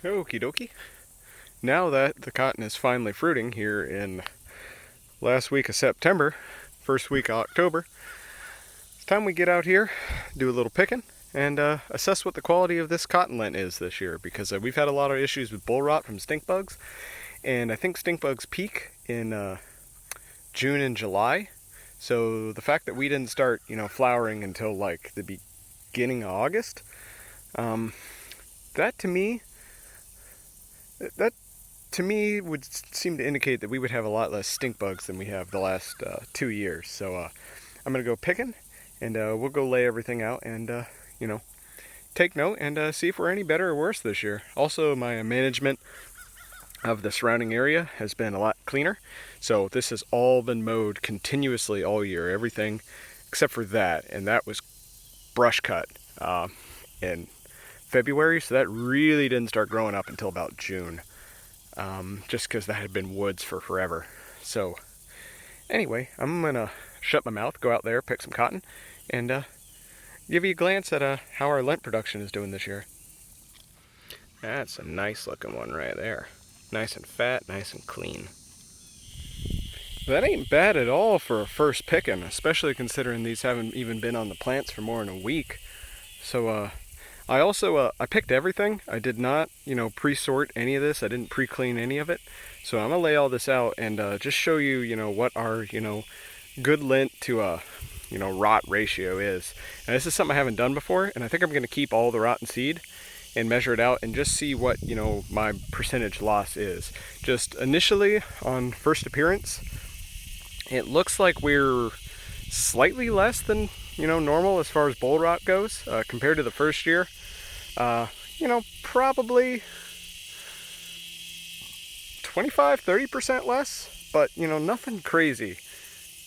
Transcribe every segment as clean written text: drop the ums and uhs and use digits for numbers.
Okie dokie. Now that the cotton is finally fruiting here in last week of September, first week of October, it's time we get out here, do a little picking, and assess what the quality of this cotton lint is this year, because we've had a lot of issues with bull rot from stink bugs, and I think stink bugs peak in June and July. So the fact that we didn't start, flowering until like the beginning of August, that to me, that to me would seem to indicate that we would have a lot less stink bugs than we have the last 2 years. So I'm gonna go picking, and we'll go lay everything out and take note and see if we're any better or worse this year. Also, my management of the surrounding area has been a lot cleaner. So this has all been mowed continuously all year, everything except for that, and that was brush cut in February, so that really didn't start growing up until about June, just because that had been woods for forever. So anyway, I'm gonna shut my mouth, go out there, pick some cotton, and give you a glance at how our lint production is doing this year. That's a nice looking one right there. Nice and fat, nice and clean. That ain't bad at all for a first picking, especially considering these haven't even been on the plants for more than a week. So I also I picked everything. I did not, pre-sort any of this. I didn't pre-clean any of it. So I'm gonna lay all this out and just show you, what our, good lint to rot ratio is. And this is something I haven't done before, and I think I'm gonna keep all the rotten seed and measure it out and just see what, my percentage loss is. Just initially on first appearance, it looks like we're slightly less than, normal as far as bull rot goes compared to the first year. Probably 25-30% less, but nothing crazy.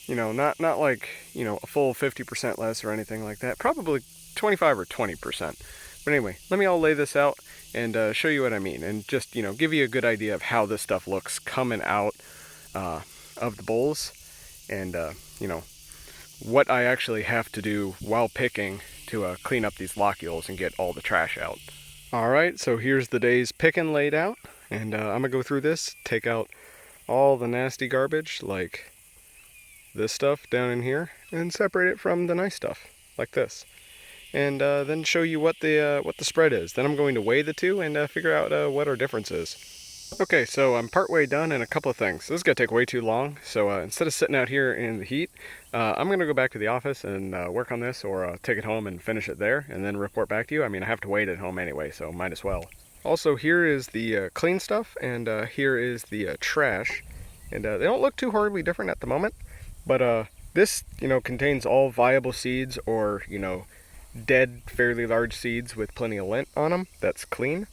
Not like, a full 50% less or anything like that. Probably 25 or 20%. But anyway, let me all lay this out and show you what I mean, and just, give you a good idea of how this stuff looks coming out of the bolls, and, what I actually have to do while picking to clean up these lockules and get all the trash out. Alright, so here's the day's picking laid out, and I'm gonna go through this, take out all the nasty garbage, like this stuff down in here, and separate it from the nice stuff, like this. And then show you what the spread is. Then I'm going to weigh the two and figure out what our difference is. Okay, so I'm partway done in a couple of things. This is going to take way too long, so instead of sitting out here in the heat, I'm going to go back to the office and work on this, or take it home and finish it there, and then report back to you. I mean, I have to wait at home anyway, so might as well. Also, here is the clean stuff, and here is the trash. And they don't look too horribly different at the moment, but this, contains all viable seeds, or, dead, fairly large seeds with plenty of lint on them. That's clean.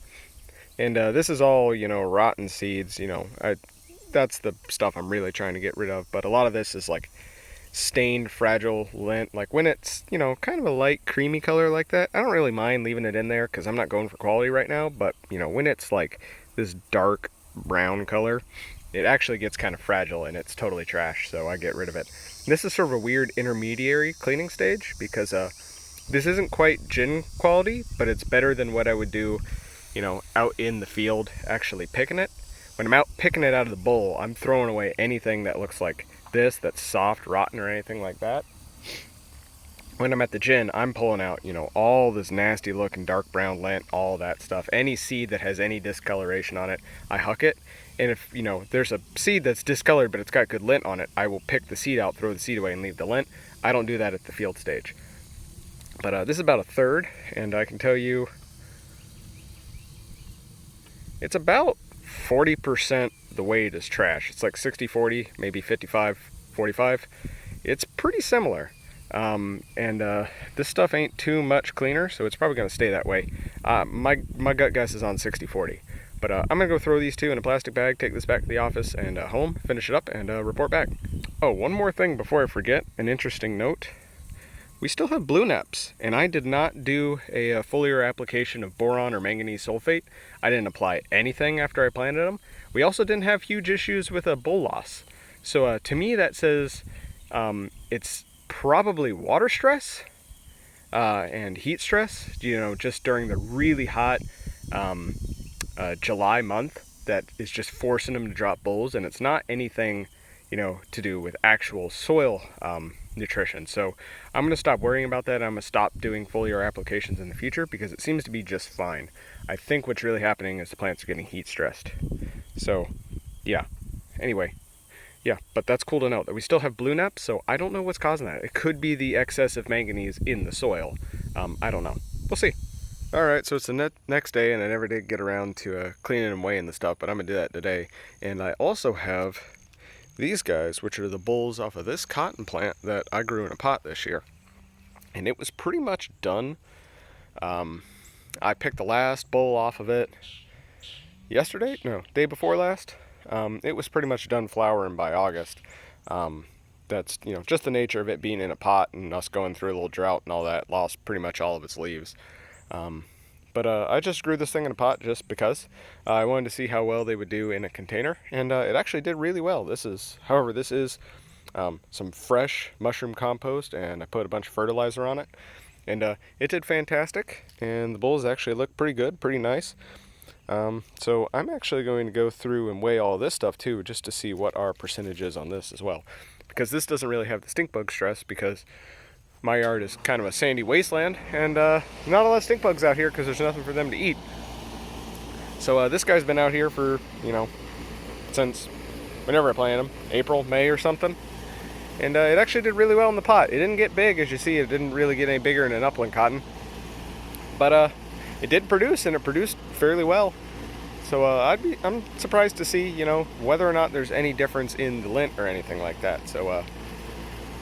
And this is all, rotten seeds. That's the stuff I'm really trying to get rid of. But a lot of this is like stained, fragile lint. Like when it's, kind of a light, creamy color like that, I don't really mind leaving it in there because I'm not going for quality right now. But, when it's like this dark brown color, it actually gets kind of fragile and it's totally trash. So I get rid of it. This is sort of a weird intermediary cleaning stage because this isn't quite gin quality, but it's better than what I would do, out in the field actually picking it. When I'm out picking it out of the bowl, I'm throwing away anything that looks like this, that's soft, rotten, or anything like that. When I'm at the gin, I'm pulling out, all this nasty looking dark brown lint, all that stuff. Any seed that has any discoloration on it, I huck it. And if, there's a seed that's discolored but it's got good lint on it, I will pick the seed out, throw the seed away, and leave the lint. I don't do that at the field stage. But this is about a third, and I can tell you it's about 40% the weight is trash. It's like 60-40, maybe 55-45. It's pretty similar. This stuff ain't too much cleaner, so it's probably going to stay that way. My gut guess is on 60-40. But I'm going to go throw these two in a plastic bag, take this back to the office and home, finish it up, and report back. Oh, one more thing before I forget, an interesting note. We still have blue neps, and I did not do a foliar application of boron or manganese sulfate. I didn't apply anything after I planted them. We also didn't have huge issues with a bull loss. So to me that says it's probably water stress and heat stress, just during the really hot July month that is just forcing them to drop bulls, and it's not anything, to do with actual soil nutrition. So I'm going to stop worrying about that. I'm going to stop doing foliar applications in the future because it seems to be just fine. I think what's really happening is the plants are getting heat stressed. So yeah, anyway, yeah, but that's cool to know that we still have blue neps, so I don't know what's causing that. It could be the excess of manganese in the soil. I don't know. We'll see. Alright, so it's the next day, and I never did get around to cleaning and weighing the stuff, but I'm going to do that today. And I also have these guys, which are the bolls off of this cotton plant that I grew in a pot this year. And it was pretty much done. I picked the last boll off of it yesterday? No, day before last. It was pretty much done flowering by August. That's, just the nature of it being in a pot and us going through a little drought and all that, lost pretty much all of its leaves. But I just grew this thing in a pot just because I wanted to see how well they would do in a container, and it actually did really well. This is some fresh mushroom compost, and I put a bunch of fertilizer on it, and it did fantastic, and the bulls actually look pretty good, pretty nice. So I'm actually going to go through and weigh all this stuff too, just to see what our percentage is on this as well, because this doesn't really have the stink bug stress, because my yard is kind of a sandy wasteland, and not a lot of stink bugs out here because there's nothing for them to eat. So this guy's been out here for, since whenever I planted him, April, May or something. And it actually did really well in the pot. It didn't get big, as you see. It didn't really get any bigger than an upland cotton. But it did produce, and it produced fairly well. So I'm surprised to see, whether or not there's any difference in the lint or anything like that. So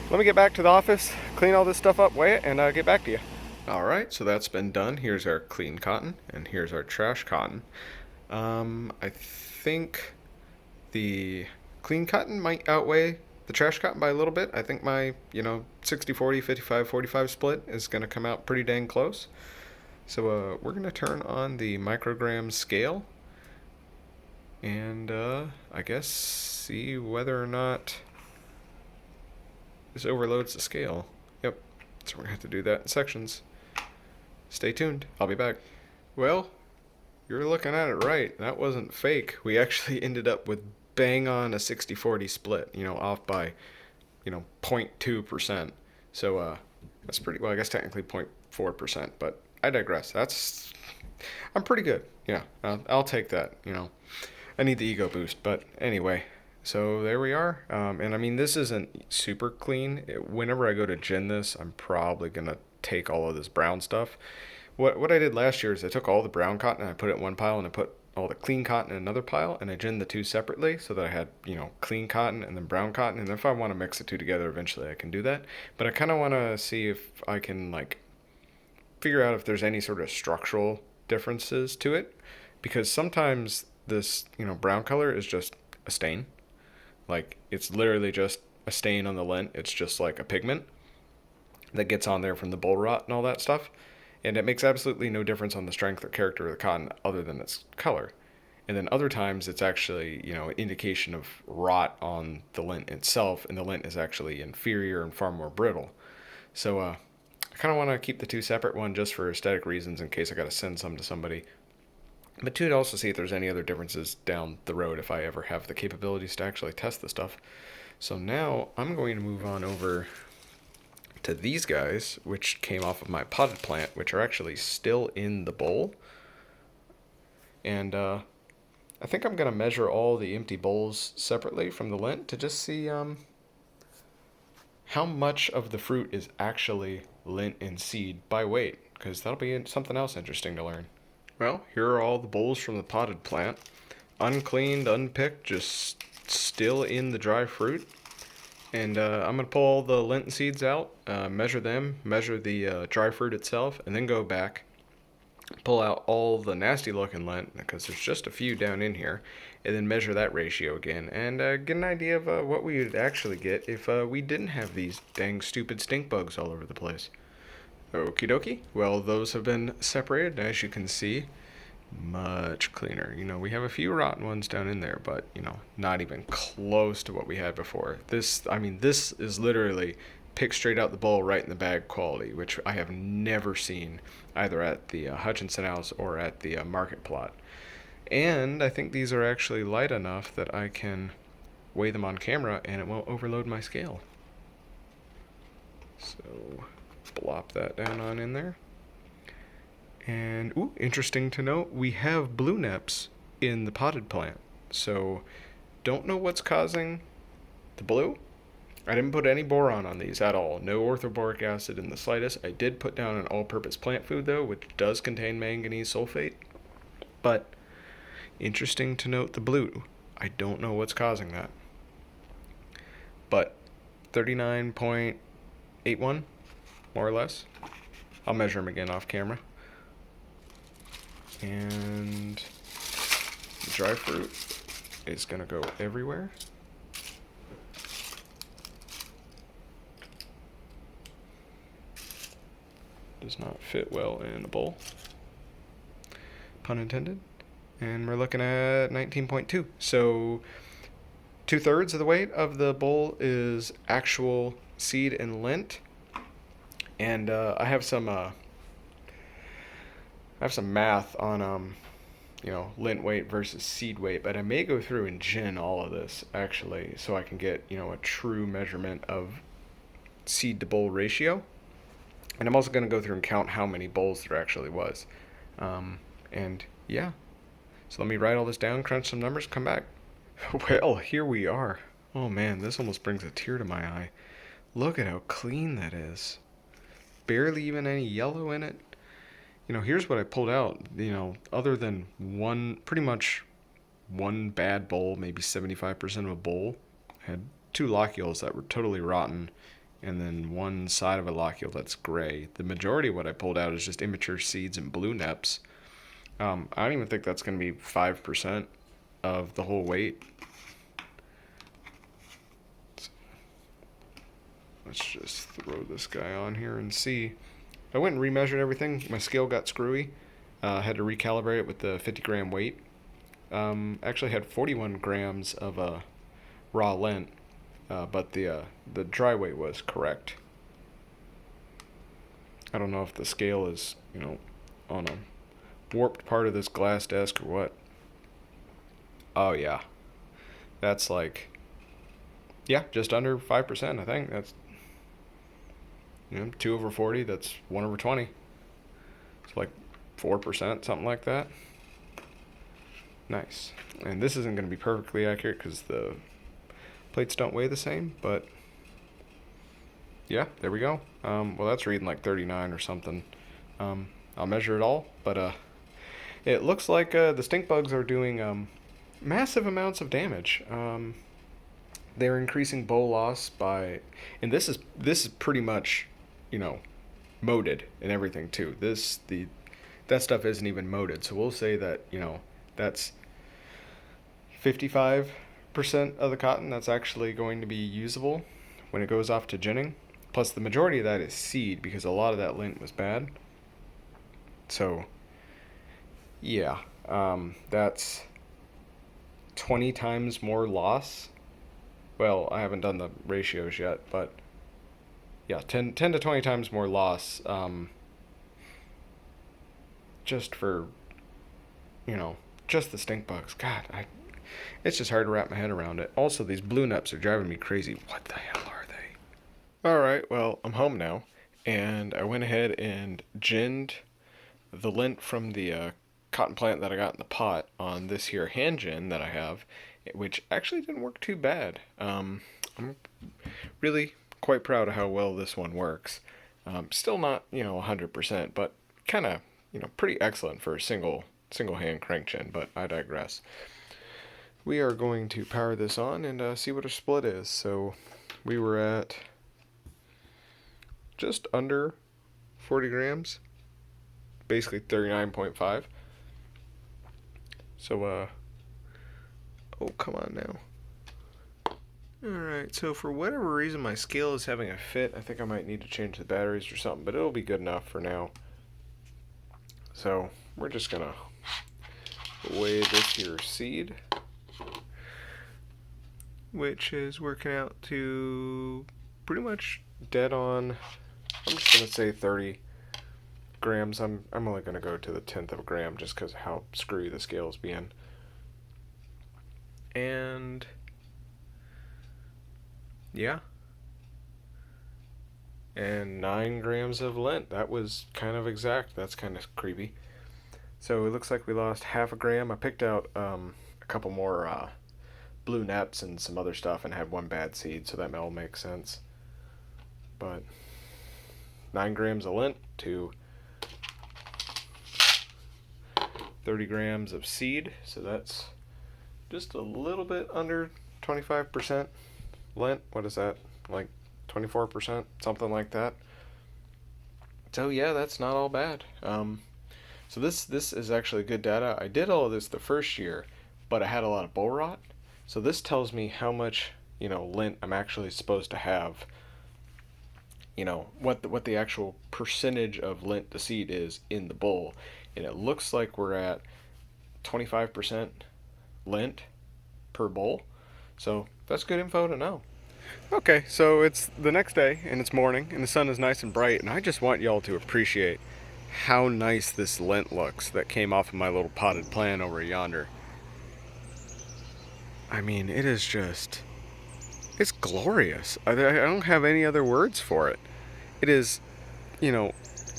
let me get back to the office, clean all this stuff up, weigh it, and get back to you. Alright, so that's been done. Here's our clean cotton, and here's our trash cotton. I think the clean cotton might outweigh the trash cotton by a little bit. I think my, 60-40, 55-45 split is going to come out pretty dang close. So we're going to turn on the microgram scale, and I guess see whether or not this overloads the scale. Yep, so we're going to have to do that in sections. Stay tuned. I'll be back. Well, you're looking at it right. That wasn't fake. We actually ended up with bang on a 60-40 split, off by, 0.2%. So that's pretty, well, I guess technically 0.4%, but I digress. I'm pretty good. Yeah, I'll take that, I need the ego boost, but anyway. So there we are, and I mean, this isn't super clean. Whenever I go to gin this, I'm probably going to take all of this brown stuff. What I did last year is I took all the brown cotton and I put it in one pile, and I put all the clean cotton in another pile, and I ginned the two separately so that I had, clean cotton and then brown cotton, and if I want to mix the two together eventually I can do that. But I kind of want to see if I can, figure out if there's any sort of structural differences to it, because sometimes this, brown color is just a stain. It's literally just a stain on the lint. It's just like a pigment that gets on there from the bull rot and all that stuff. And it makes absolutely no difference on the strength or character of the cotton other than its color. And then other times it's actually, an indication of rot on the lint itself, and the lint is actually inferior and far more brittle. So I kind of want to keep the two separate, one just for aesthetic reasons in case I got to send some to somebody. But two, to also see if there's any other differences down the road if I ever have the capabilities to actually test the stuff. So now I'm going to move on over to these guys, which came off of my potted plant, which are actually still in the bowl. And I think I'm going to measure all the empty bowls separately from the lint to just see how much of the fruit is actually lint and seed by weight, because that'll be something else interesting to learn. Well, here are all the bowls from the potted plant. Uncleaned, unpicked, just still in the dry fruit. And I'm going to pull all the lint and seeds out, measure them, measure the dry fruit itself, and then go back, pull out all the nasty looking lint, because there's just a few down in here, and then measure that ratio again, and get an idea of what we would actually get if we didn't have these dang stupid stink bugs all over the place. Okie dokie. Well, those have been separated, as you can see. Much cleaner. We have a few rotten ones down in there, but, not even close to what we had before. This is literally picked straight out the bowl, right in the bag quality, which I have never seen either at the Hutchinson house or at the market plot. And I think these are actually light enough that I can weigh them on camera and it won't overload my scale. So plop that down on in there. And ooh, interesting to note, we have blue neps in the potted plant. So don't know what's causing the blue. I didn't put any boron on these at all. No orthoboric acid in the slightest. I did put down an all-purpose plant food though, which does contain manganese sulfate. But interesting to note the blue. I don't know what's causing that. But 39.81, more or less. I'll measure them again off camera. And the dry fruit is going to go everywhere. Does not fit well in a bowl. Pun intended. And we're looking at 19.2. So 2/3 of the weight of the bowl is actual seed and lint. And I have some math on lint weight versus seed weight, but I may go through and gin all of this actually, so I can get a true measurement of seed to bowl ratio. And I'm also going to go through and count how many bowls there actually was. And yeah, so let me write all this down, crunch some numbers, come back. Well, here we are. Oh man, this almost brings a tear to my eye. Look at how clean that is. Barely even any yellow in it. Here's what I pulled out. Other than pretty much one bad bowl, maybe 75% of a bowl, I had 2 locules that were totally rotten, and then one side of a locule that's gray. The majority of what I pulled out is just immature seeds and blue neps. I don't even think that's going to be 5% of the whole weight. So let's just throw this guy on here and see. I went and remeasured everything. My scale got screwy. I had to recalibrate it with the 50-gram weight. Actually had 41 grams of raw lint, but the dry weight was correct. I don't know if the scale is, on a warped part of this glass desk or what. Oh yeah, that's like, just under 5%. I think that's 2/40. That's 1/20. It's like 4%, something like that. Nice. And this isn't going to be perfectly accurate because the plates don't weigh the same, but yeah, there we go. Well, that's reading like 39 or something. I'll measure it all, but it looks like the stink bugs are doing massive amounts of damage. They're increasing bowl loss by, and this is pretty much, moded and everything too. That stuff isn't even moded, so we'll say that that's 55% of the cotton that's actually going to be usable when it goes off to ginning. Plus the majority of that is seed because a lot of that lint was bad. So yeah, that's 20 times more loss. Well, I haven't done the ratios yet, but yeah, 10 to 20 times more loss, just for, just the stink bugs. God, it's just hard to wrap my head around it. Also, these blue neps are driving me crazy. What the hell are they? Alright, well, I'm home now, and I went ahead and ginned the lint from the cotton plant that I got in the pot on this here hand gin that I have, which actually didn't work too bad. I'm really quite proud of how well this one works. Still not, 100%, but kind of, pretty excellent for a single hand crank gin, but I digress. We are going to power this on and see what our split is. So we were at just under 40 grams, basically 39.5. So, oh, come on now. Alright, so for whatever reason my scale is having a fit. I think I might need to change the batteries or something, but it'll be good enough for now. So, we're just gonna weigh this here seed, which is working out to pretty much dead on, I'm just gonna say 30 grams. I'm only going to go to the 10th of a gram just because of how screwy the scales being. And yeah. And 9 grams of lint. That was kind of exact. That's kind of creepy. So it looks like we lost half a gram. I picked out a couple more blue neps and some other stuff and had one bad seed, so that all makes sense. But 9 grams of lint to 30 grams of seed, so that's just a little bit under 25% lint. What is that? Like 24%, something like that. So yeah, that's not all bad. So this is actually good data. I did all of this the first year, but I had a lot of boll rot. So this tells me how much, lint I'm actually supposed to have. What the actual percentage of lint to seed is in the boll. And it looks like we're at 25% lint per boll. So that's good info to know. Okay, so it's the next day and it's morning and the sun is nice and bright, and I just want y'all to appreciate how nice this lint looks that came off of my little potted plant over yonder. I mean, it is just, it's glorious. I don't have any other words for it. It is,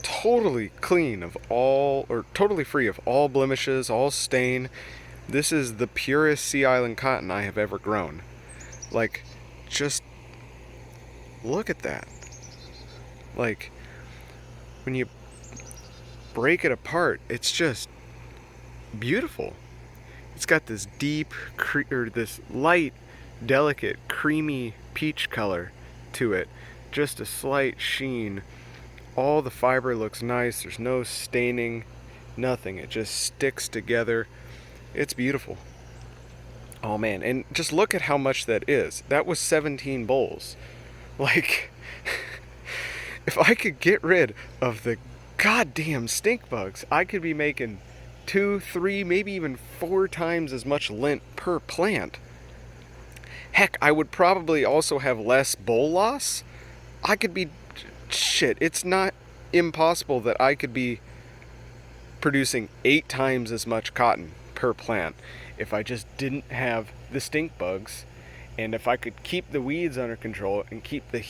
totally clean of all, or totally free of all blemishes, all stain. This is the purest Sea Island cotton I have ever grown. Like, just look at that. Like, when you break it apart, it's just beautiful. It's got this deep, this light, delicate, creamy peach color to it. Just a slight sheen. All the fiber looks nice. There's no staining, nothing. It just sticks together. It's beautiful. Oh man, and just look at how much that is. That was 17 bowls. Like, if I could get rid of the goddamn stink bugs, I could be making 2, 3, maybe even 4 times as much lint per plant. Heck, I would probably also have less boll loss. I could be, it's not impossible that I could be producing 8 times as much cotton per plant if I just didn't have the stink bugs, and if I could keep the weeds under control and keep the,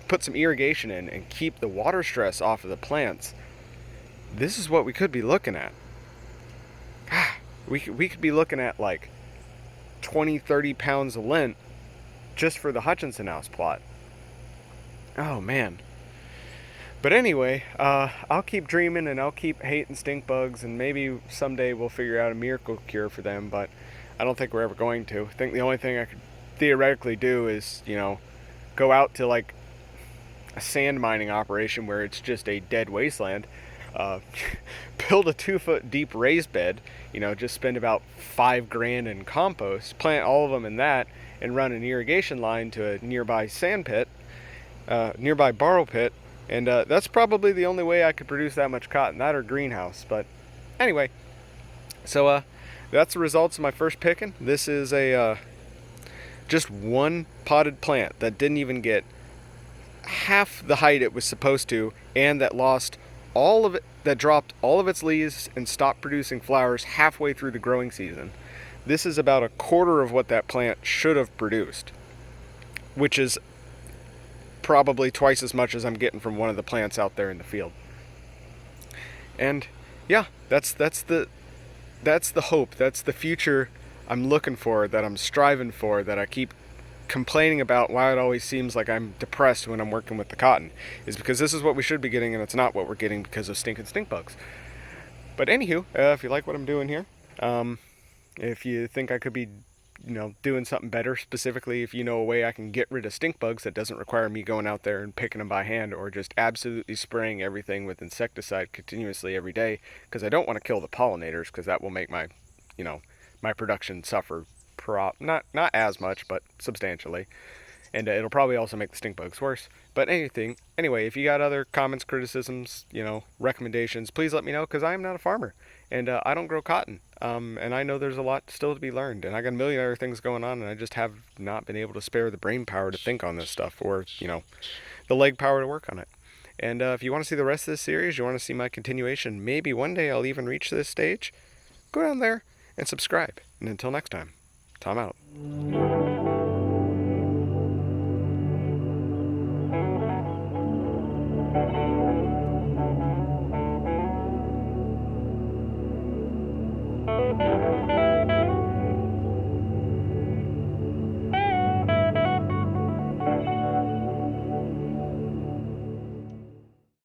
put some irrigation in and keep the water stress off of the plants. This is what we could be looking at. We could be looking at like 20, 30 pounds of lint just for the Hutchinson House plot. Oh man. But anyway, I'll keep dreaming and I'll keep hating stink bugs, and maybe someday we'll figure out a miracle cure for them, but I don't think we're ever going to. I think the only thing I could theoretically do is, go out to like a sand mining operation where it's just a dead wasteland, build a 2-foot deep raised bed, just spend about $5,000 in compost, plant all of them in that, and run an irrigation line to a nearby sand pit, nearby borrow pit, and that's probably the only way I could produce that much cotton, that or greenhouse. But anyway, so that's the results of my first picking. This is a just one potted plant that didn't even get half the height it was supposed to, and that lost all of it, that dropped all of its leaves and stopped producing flowers halfway through the growing season. This is about a quarter of what that plant should have produced, which is probably twice as much as I'm getting from one of the plants out there in the field. And yeah, that's the hope, that's the future I'm looking for, that I'm striving for, that I keep complaining about why it always seems like I'm depressed when I'm working with the cotton, is because this is what we should be getting and it's not what we're getting because of stink bugs. But anywho, if you like what I'm doing here, if you think I could be doing something better, specifically if you know a way I can get rid of stink bugs that doesn't require me going out there and picking them by hand, or just absolutely spraying everything with insecticide continuously every day, because I don't want to kill the pollinators, because that will make my my production suffer, not as much, but substantially, and it'll probably also make the stink bugs worse. But anyway, if you got other comments, criticisms, recommendations, please let me know, because I am not a farmer, and I don't grow cotton, and I know there's a lot still to be learned, and I got a million other things going on, and I just have not been able to spare the brain power to think on this stuff, or the leg power to work on it. And if you want to see the rest of this series, you want to see my continuation, maybe one day I'll even reach this stage, go down there and subscribe. And until next time, Tom out.